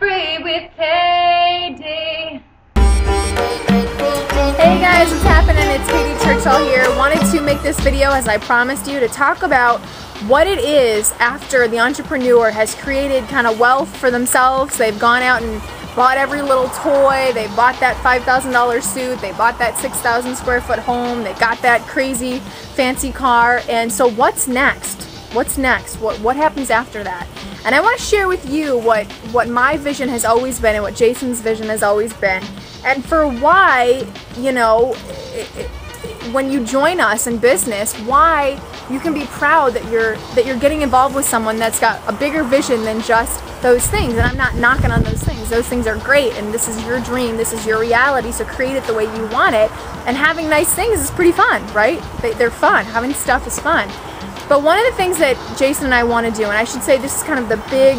free with KD. Hey guys, what's happening? It's Katie Churchill here. Wanted to make this video, as I promised you, to talk about what it is after the entrepreneur has created kind of wealth for themselves. They've gone out and bought every little toy, they bought that $5,000 suit, they bought that 6,000 square foot home, they got that crazy fancy car, and so what's next? What's next? What happens after that? And I want to share with you what my vision has always been and what Jayson's vision has always been, and for why, you know, when you join us in business, why you can be proud that you're getting involved with someone that's got a bigger vision than just those things. And I'm not knocking on those things. Those things are great, and this is your dream, this is your reality, so create it the way you want it. And having nice things is pretty fun, right? They're fun. Having stuff is fun. But one of the things that Jayson and I want to do, and I should say this is kind of the big,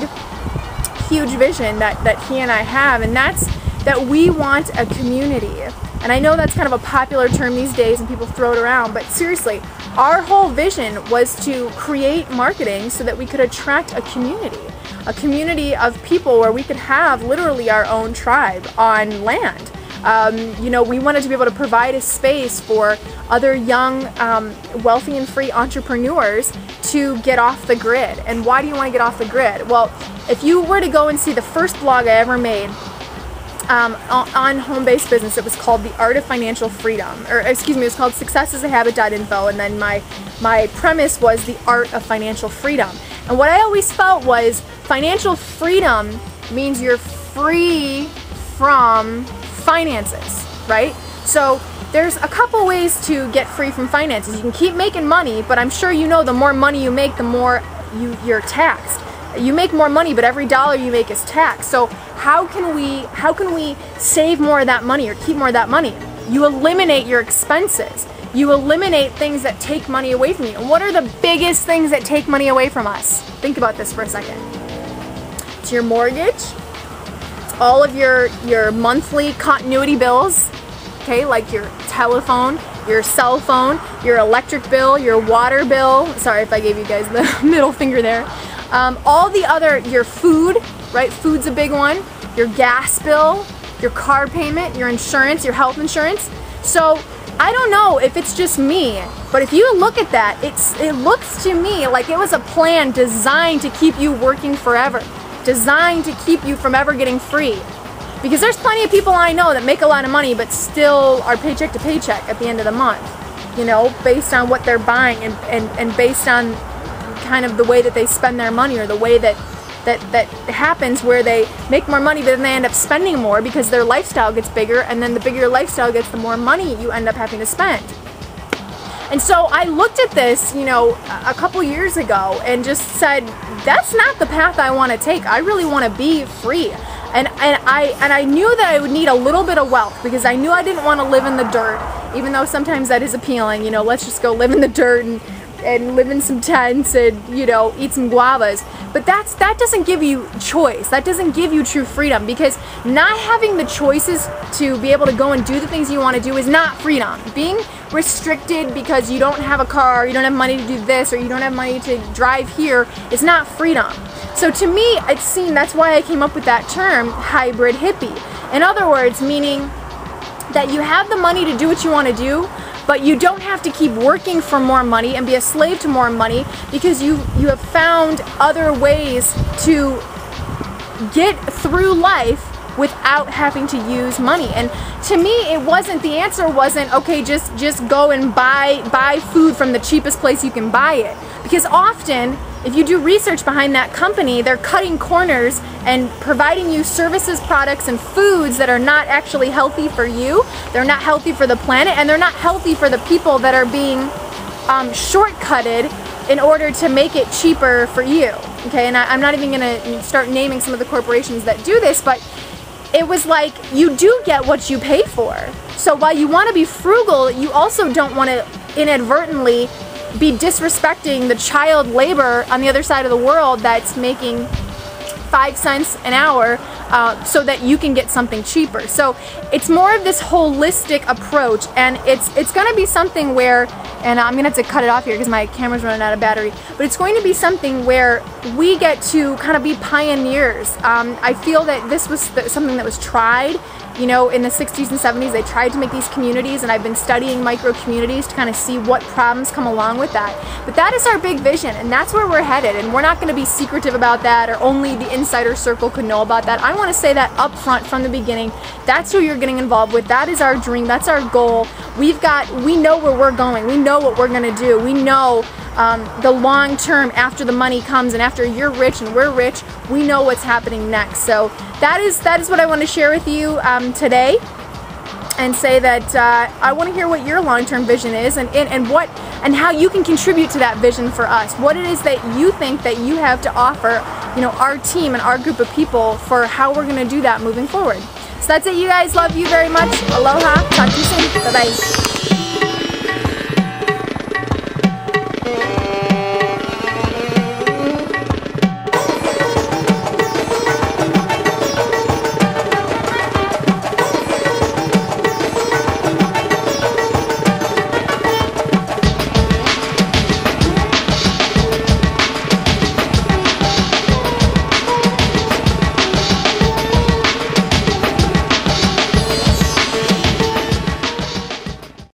huge vision that he and I have, and that's that we want a community. And I know that's kind of a popular term these days and people throw it around, but seriously, our whole vision was to create marketing so that we could attract a community of people where we could have literally our own tribe on land. You know, we wanted to be able to provide a space for other young, wealthy and free entrepreneurs to get off the grid. And why do you want to get off the grid? Well, if you were to go and see the first blog I ever made on home-based business, it was called The Art of Financial Freedom, or excuse me, it was called successisahabit.info, and then my premise was the art of financial freedom. And what I always felt was financial freedom means you're free from finances, right? So there's a couple ways to get free from finances. You can keep making money, but I'm sure you know the more money you make, the more you're taxed. You make more money, but every dollar you make is taxed. So how can we save more of that money or keep more of that money? You eliminate your expenses. You eliminate things that take money away from you. And what are the biggest things that take money away from us? Think about this for a second. It's your mortgage, it's all of your monthly continuity bills, okay, like your telephone, your cell phone, your electric bill, your water bill. Sorry if I gave you guys the middle finger there. All the other, your food, right? Food's a big one. Your gas bill, your car payment, your insurance, your health insurance. So I don't know if it's just me, but if you look at that, it looks to me like it was a plan designed to keep you working forever, designed to keep you from ever getting free. Because there's plenty of people I know that make a lot of money but still are paycheck to paycheck at the end of the month, you know, based on what they're buying and based on kind of the way that they spend their money, or the way that happens where they make more money but then they end up spending more because their lifestyle gets bigger, and then the bigger your lifestyle gets, the more money you end up having to spend. And so I looked at this, you know, a couple years ago and just said, that's not the path I want to take. I really want to be free. And I knew that I would need a little bit of wealth, because I knew I didn't want to live in the dirt, even though sometimes that is appealing, you know, let's just go live in the dirt and live in some tents and, you know, eat some guavas. But that doesn't give you choice. That doesn't give you true freedom, because not having the choices to be able to go and do the things you want to do is not freedom. Being restricted because you don't have a car, you don't have money to do this, or you don't have money to drive here is not freedom. So to me, it seemed, that's why I came up with that term, hybrid hippie. In other words, meaning that you have the money to do what you want to do, but you don't have to keep working for more money and be a slave to more money, because you have found other ways to get through life without having to use money. And to me, it wasn't, the answer wasn't, okay, just go and buy food from the cheapest place you can buy it. Because often, if you do research behind that company, they're cutting corners and providing you services, products, and foods that are not actually healthy for you. They're not healthy for the planet, and they're not healthy for the people that are being shortcutted in order to make it cheaper for you. Okay, and I'm not even gonna start naming some of the corporations that do this, but it was like, you do get what you pay for. So while you want to be frugal, you also don't want to inadvertently be disrespecting the child labor on the other side of the world that's making 5 cents an hour so that you can get something cheaper. So it's more of this holistic approach, and it's going to be something where, and I'm going to have to cut it off here because my camera's running out of battery, but it's going to be something where we get to kind of be pioneers. I feel that this was something that was tried, you know, in the 60s and 70s. They tried to make these communities, and I've been studying micro communities to kind of see what problems come along with that. But that is our big vision, and that's where we're headed, and we're not going to be secretive about that, or only the insider circle could know about that. I want to say that up front from the beginning. That's who you're getting involved with. That is our dream. That's our goal. We know where we're going. We know what we're going to do. We know the long term, after the money comes and after you're rich and we're rich, we know what's happening next. So that is what I want to share with you today, and say that I want to hear what your long-term vision is, and how you can contribute to that vision for us. What it is that you think that you have to offer, you know, our team and our group of people, for how we're going to do that moving forward. So that's it, you guys. Love you very much. Aloha. Talk to you soon. Bye-bye.